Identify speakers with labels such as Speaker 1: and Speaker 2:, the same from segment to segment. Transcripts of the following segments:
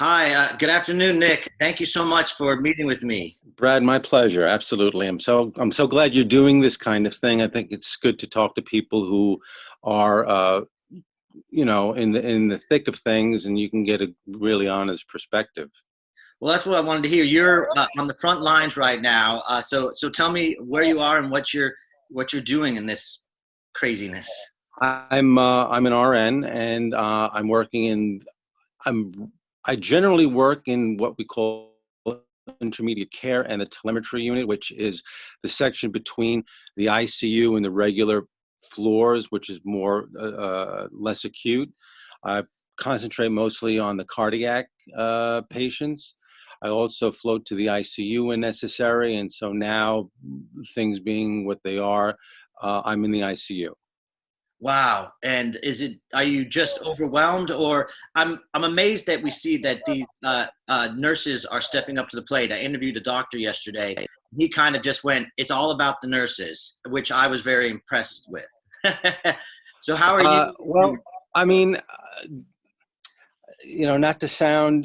Speaker 1: Hi, good afternoon, Nick. Thank you so much for meeting with me.
Speaker 2: Brad, my pleasure. Absolutely. I'm so glad you're doing this kind of thing. I think it's good to talk to people who are in the thick of things, and you can get a really honest perspective.
Speaker 1: Well, that's what I wanted to hear. You're on the front lines right now, so tell me where you are and what you're doing in this craziness.
Speaker 2: I'm an RN, and I'm working in I'm I generally work in what we call intermediate care and the telemetry unit, which is the section between the ICU and the regular floors, which is more less acute. I concentrate mostly on the cardiac patients. I also float to the ICU when necessary, and so now things being what they are, I'm in the ICU.
Speaker 1: Wow. And are you just overwhelmed, or I'm amazed that we see that these nurses are stepping up to the plate. I interviewed a doctor yesterday. He kind of just went, "It's all about the nurses," which I was very impressed with. So how are you doing?
Speaker 2: Well, I mean, not to sound,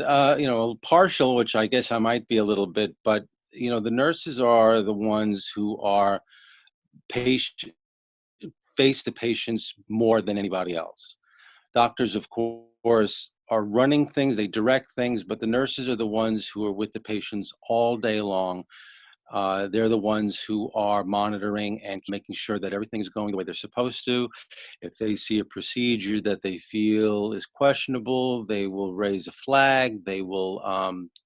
Speaker 2: partial, which I guess I might be a little bit, but the nurses are the ones who are patient, face the patients more than anybody else. Doctors, of course, are running things, they direct things, but the nurses are the ones who are with the patients all day long. They're the ones who are monitoring and making sure that everything's going the way they're supposed to. If they see a procedure that they feel is questionable, they will raise a flag. They will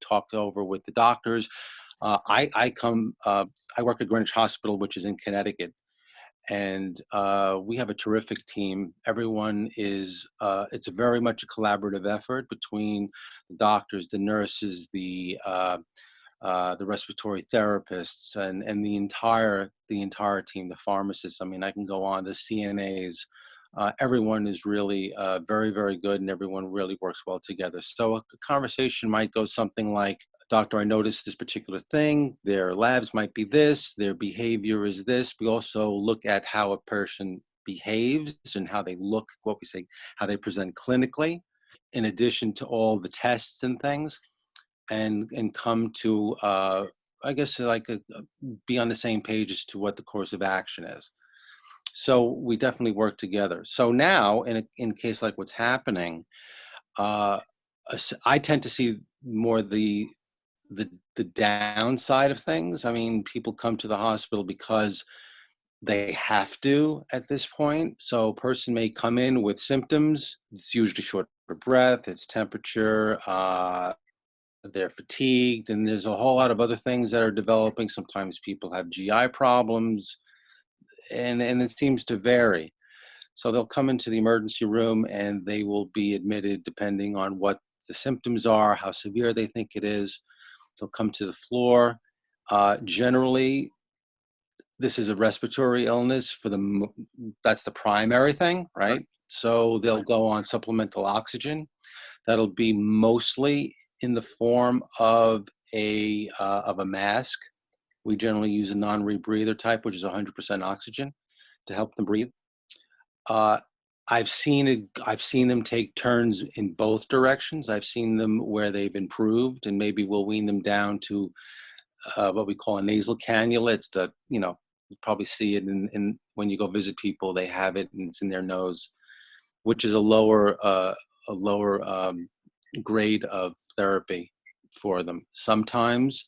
Speaker 2: talk over with the doctors. I work at Greenwich Hospital, which is in Connecticut, and we have a terrific team. Everyone is, it's very much a collaborative effort between the doctors, the nurses, the respiratory therapists, and the entire team, the pharmacists. I mean, I can go on, the CNAs. Everyone is really very, very good, and everyone really works well together. So a conversation might go something like, "Doctor, I noticed this particular thing. Their labs might be this, their behavior is this." We also look at how a person behaves and how they look, what we say, how they present clinically, in addition to all the tests and things, and come to, I guess, be on the same page as to what the course of action is. So we definitely work together. So now, in a case like what's happening, uh, I tend to see more the downside of things. I mean, people come to the hospital because they have to at this point. So a person may come in with symptoms. It's usually short of breath, it's temperature, they're fatigued, and there's a whole lot of other things that are developing. Sometimes people have GI problems, and it seems to vary. So they'll come into the emergency room and they will be admitted depending on what the symptoms are, how severe they think it is. They'll come to the floor. Generally, this is a respiratory illness that's the primary thing, right? So they'll go on supplemental oxygen. That'll be mostly in the form of a mask. We generally use a non-rebreather type, which is 100% oxygen to help them breathe. Uh, I've seen them take turns in both directions. I've seen them where they've improved, and maybe we'll wean them down to what we call a nasal cannula. It's you probably see it in when you go visit people, they have it and it's in their nose, which is a lower grade of therapy for them. Sometimes,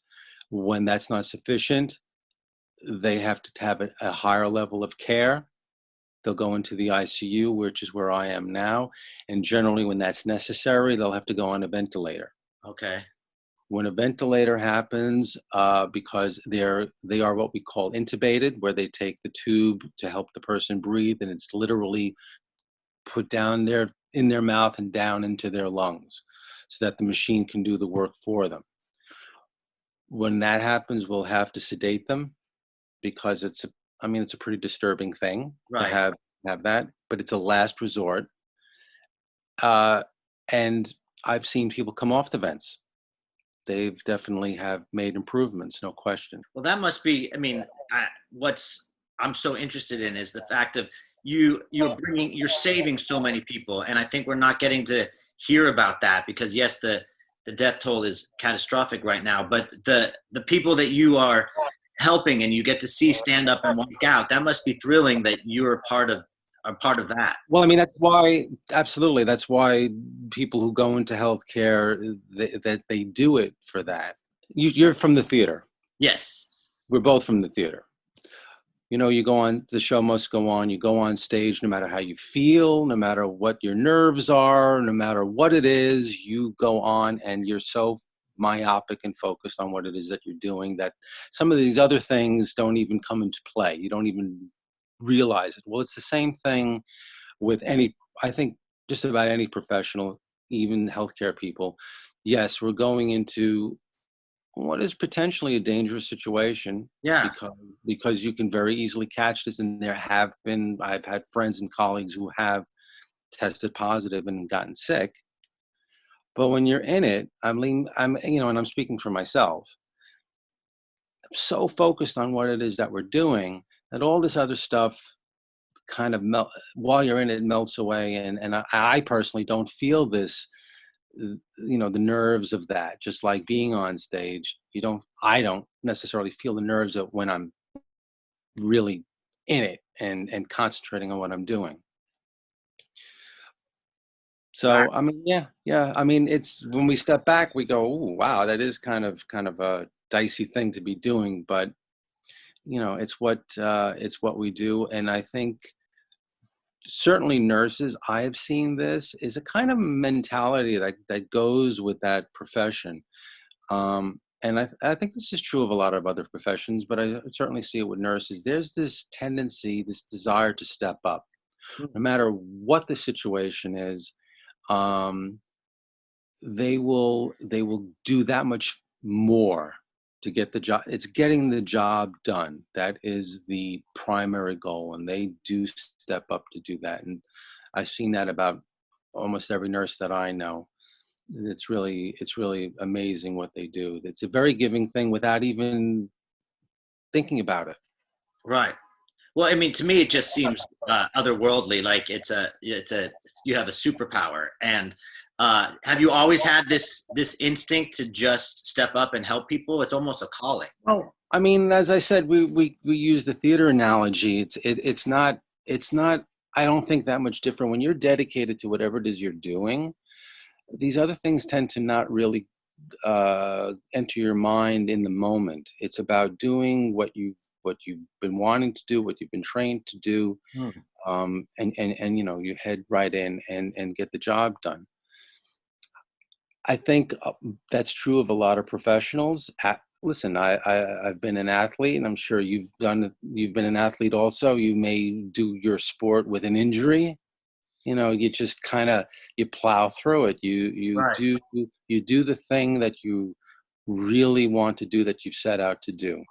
Speaker 2: when that's not sufficient, they have to have a higher level of care. They'll go into the ICU, which is where I am now. And generally, when that's necessary, they'll have to go on a ventilator.
Speaker 1: Okay.
Speaker 2: When a ventilator happens, because they are what we call intubated, where they take the tube to help the person breathe, and it's literally put down there in their mouth and down into their lungs, so that the machine can do the work for them. When that happens, we'll have to sedate them, because it's a pretty disturbing thing to
Speaker 1: Right.
Speaker 2: have that, but it's a last resort. Uh, and I've seen people come off the vents. They've definitely have made improvements, no question.
Speaker 1: Well, that must be. I mean, what's I'm so interested in is the fact of you're saving so many people, and I think we're not getting to hear about that because yes, the death toll is catastrophic right now. But the people that you are helping and you get to see stand up and walk out, that must be thrilling that you're a part of that.
Speaker 2: Well, I mean, that's why, absolutely, that's why people who go into healthcare, that they do it for that. You're from the theater.
Speaker 1: Yes.
Speaker 2: We're both from the theater. You know, you go on, the show must go on. You go on stage, no matter how you feel, no matter what your nerves are, no matter what it is, you go on and you're so myopic and focused on what it is that you're doing that some of these other things don't even come into play. You don't even realize it. Well, it's the same thing with any, I think, just about any professional, even healthcare people. Yes, we're going into what is potentially a dangerous situation,
Speaker 1: Yeah.
Speaker 2: because you can very easily catch this, and I've had friends and colleagues who have tested positive and gotten sick. But when you're in it, and I'm speaking for myself, I'm so focused on what it is that we're doing that all this other stuff kind of while you're in it, melts away. And I personally don't feel this, the nerves of that. Just like being on stage, I don't necessarily feel the nerves of when I'm really in it and concentrating on what I'm doing. So I mean, yeah. I mean, it's when we step back, we go, "Ooh, wow, that is kind of a dicey thing to be doing." But it's what we do, and I think certainly nurses, I have seen this, is a kind of mentality that goes with that profession. And I think this is true of a lot of other professions, but I certainly see it with nurses. There's this tendency, this desire to step up, no matter what the situation is. Um, they will do that much more to get the job. It's getting the job done. That is the primary goal, and they do step up to do that. And I've seen that about almost every nurse that I know. It's really amazing what they do. It's a very giving thing without even thinking about it.
Speaker 1: Right. Well, I mean, to me, it just seems otherworldly. Like you have a superpower. And have you always had this instinct to just step up and help people? It's almost a calling.
Speaker 2: Well, I mean, as I said, we use the theater analogy. It's not. I don't think that much different when you're dedicated to whatever it is you're doing. These other things tend to not really enter your mind in the moment. It's about doing what you've been wanting to do, what you've been trained to do,
Speaker 1: Hmm.
Speaker 2: and you head right in and get the job done. I think that's true of a lot of professionals. Listen, I've been an athlete, and I'm sure you've been an athlete also. You may do your sport with an injury. You just kind of, you plow through it.
Speaker 1: Right.
Speaker 2: You do the thing that you really want to do, that you've set out to do.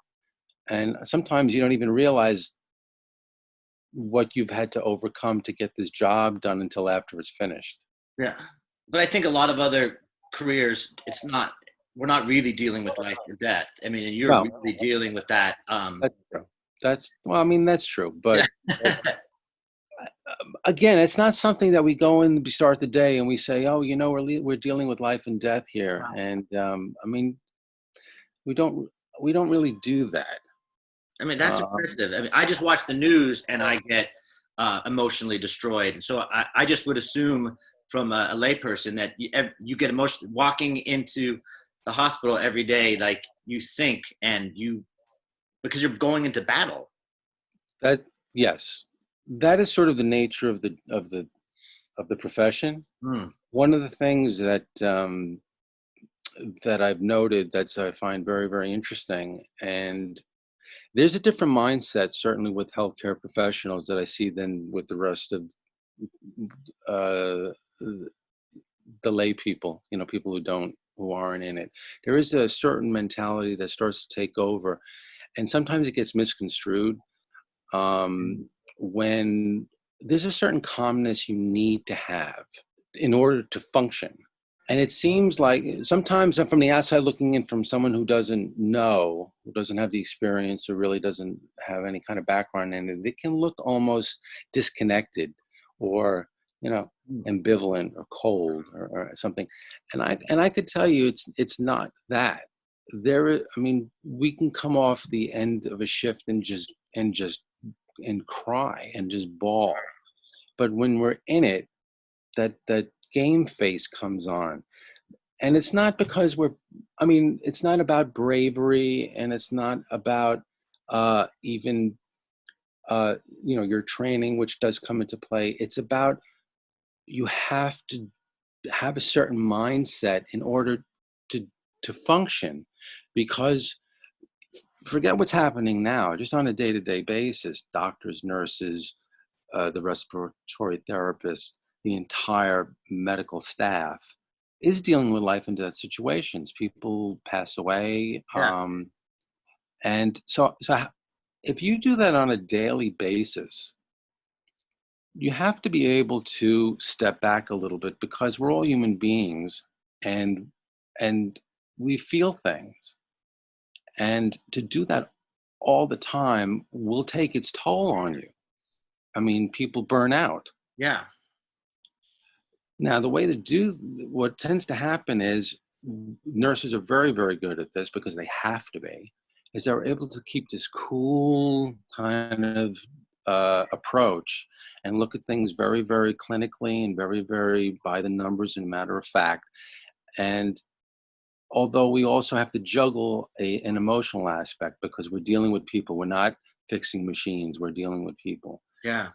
Speaker 2: And sometimes you don't even realize what you've had to overcome to get this job done until after it's finished.
Speaker 1: Yeah. But I think a lot of other careers, we're not really dealing with life or death. I mean, and you're
Speaker 2: No,
Speaker 1: really dealing with that.
Speaker 2: that's true. Well, I mean, that's true.
Speaker 1: Yeah.
Speaker 2: But again, it's not something that we go in, we start the day and we say, oh, we're dealing with life and death here. And I mean, we don't really do that.
Speaker 1: I mean, that's
Speaker 2: Uh,
Speaker 1: impressive. I mean, I just watch the news and I get emotionally destroyed. And so I just would assume from a layperson that you get emotional walking into the hospital every day, like you sink because you're going into battle.
Speaker 2: that Yes, that is sort of the nature of the profession.
Speaker 1: Hmm.
Speaker 2: One of the things that I've noted that I find very, very interesting, and there's a different mindset certainly with healthcare professionals that I see than with the rest of uh, the lay people. People who aren't in it. There is a certain mentality that starts to take over, and sometimes it gets misconstrued. When there's a certain calmness you need to have in order to function. And it seems like sometimes I'm from the outside looking in, from someone who doesn't know, who doesn't have the experience, or really doesn't have any kind of background in it, it can look almost disconnected or you know,
Speaker 1: Mm.
Speaker 2: ambivalent or cold or something. And I could tell you it's not that. I mean, we can come off the end of a shift and cry and just bawl. But when we're in it, that game face comes on. And it's not because I mean, it's not about bravery, and it's not about even your training, which does come into play. It's about, you have to have a certain mindset in order to function, because forget what's happening now, just on a day-to-day basis, doctors, nurses, the respiratory therapists, the entire medical staff is dealing with life and death situations. People pass away.
Speaker 1: Yeah.
Speaker 2: And so if you do that on a daily basis, you have to be able to step back a little bit, because we're all human beings, and and we feel things. And to do that all the time will take its toll on you. I mean, people burn out.
Speaker 1: Yeah.
Speaker 2: Now, what tends to happen is, nurses are very, very good at this because they have to be, is they're able to keep this cool kind of approach and look at things very, very clinically and very, very by the numbers and matter of fact. And although we also have to juggle an emotional aspect, because we're dealing with people, we're not fixing machines, we're dealing with people.
Speaker 1: Yeah.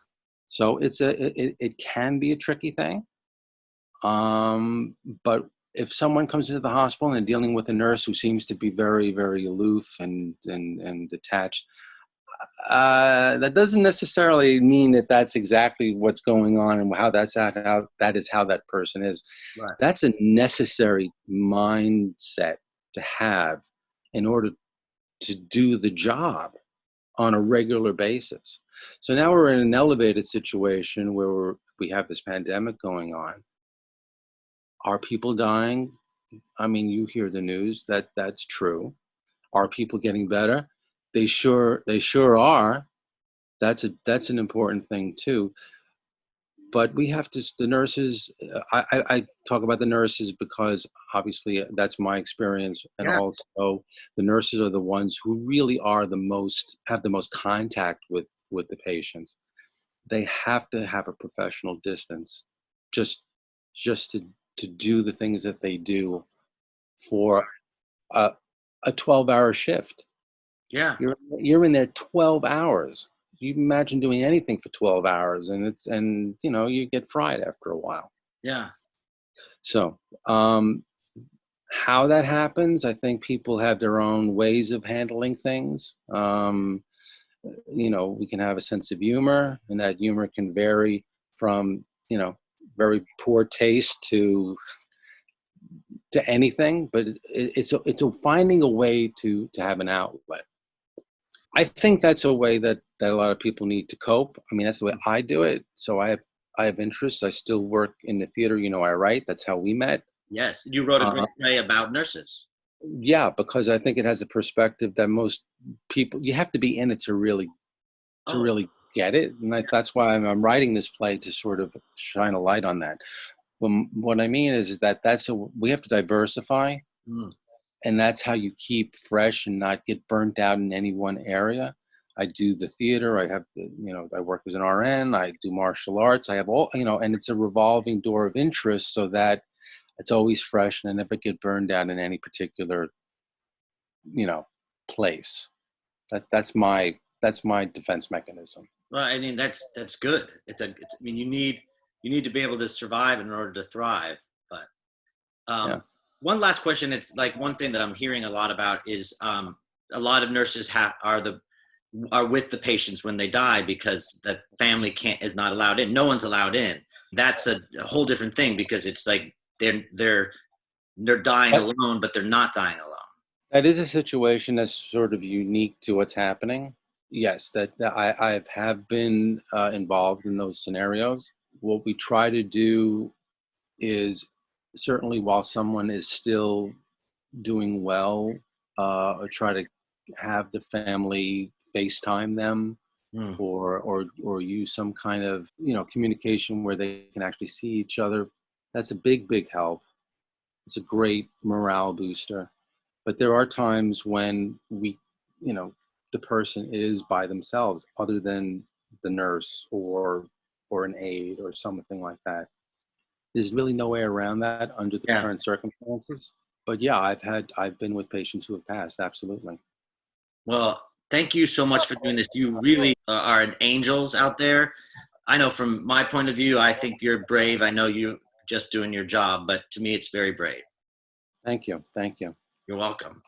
Speaker 2: So it can be a tricky thing. But if someone comes into the hospital and dealing with a nurse who seems to be very, very aloof and detached, that doesn't necessarily mean that that's exactly what's going on and how that is how that person is.
Speaker 1: Right.
Speaker 2: That's a necessary mindset to have in order to do the job on a regular basis. So now we're in an elevated situation where we have this pandemic going on. Are people dying? I mean, you hear the news, that's true. Are people getting better? They sure are. That's an important thing too. But we have to, the nurses, I talk about the nurses because obviously that's my experience. And
Speaker 1: Yeah.
Speaker 2: also the nurses are the ones who really have the most contact with the patients. They have to have a professional distance, just just to do the things that they do for a 12-hour shift.
Speaker 1: Yeah.
Speaker 2: You're in there 12 hours. You imagine doing anything for 12 hours, and you get fried after a while.
Speaker 1: Yeah.
Speaker 2: So, how that happens, I think people have their own ways of handling things. We can have a sense of humor, and that humor can vary from, very poor taste to anything, but it's finding a way to have an outlet. I think that's a way that a lot of people need to cope. I mean, that's the way I do it. So I have interests. I still work in the theater. I write. That's how we met.
Speaker 1: Yes. You wrote a
Speaker 2: Uh,
Speaker 1: great play about nurses.
Speaker 2: yeah, because I think it has a perspective that most people, you have to be in it to
Speaker 1: Oh,
Speaker 2: really get it, and that's why I'm writing this play, to sort of shine a light on that. What I mean is that we have to diversify,
Speaker 1: mm,
Speaker 2: and that's how you keep fresh and not get burnt out in any one area. I do the theater. I work as an RN. I do martial arts. I have and it's a revolving door of interest, so that it's always fresh and I never get burned out in any particular, you know, place. That's my defense mechanism.
Speaker 1: well, I mean, that's good. I mean, you need to be able to survive in order to thrive. But
Speaker 2: Yeah.
Speaker 1: um, one last question. It's like one thing that I'm hearing a lot about is a lot of nurses are with the patients when they die because the family is not allowed in. No one's allowed in. That's a whole different thing because it's like they're dying
Speaker 2: That,
Speaker 1: alone, but they're not dying alone.
Speaker 2: that is a situation that's sort of unique to what's happening. Yes, that I have been involved in those scenarios. What we try to do is, certainly while someone is still doing well, or try to have the family FaceTime them,
Speaker 1: Mm.
Speaker 2: or use some kind of, communication where they can actually see each other. That's a big help. It's a great morale booster. But there are times when you know, the person is by themselves, other than the nurse or an aide or something like that. There's really no way around that under the
Speaker 1: Yeah.
Speaker 2: current circumstances. But yeah, I've been with patients who have passed. Absolutely.
Speaker 1: Well, thank you so much for doing this. You really are an angels out there. I know from my point of view, I think you're brave. I know you just doing your job, but to me, it's very brave.
Speaker 2: Thank you. Thank you.
Speaker 1: You're welcome.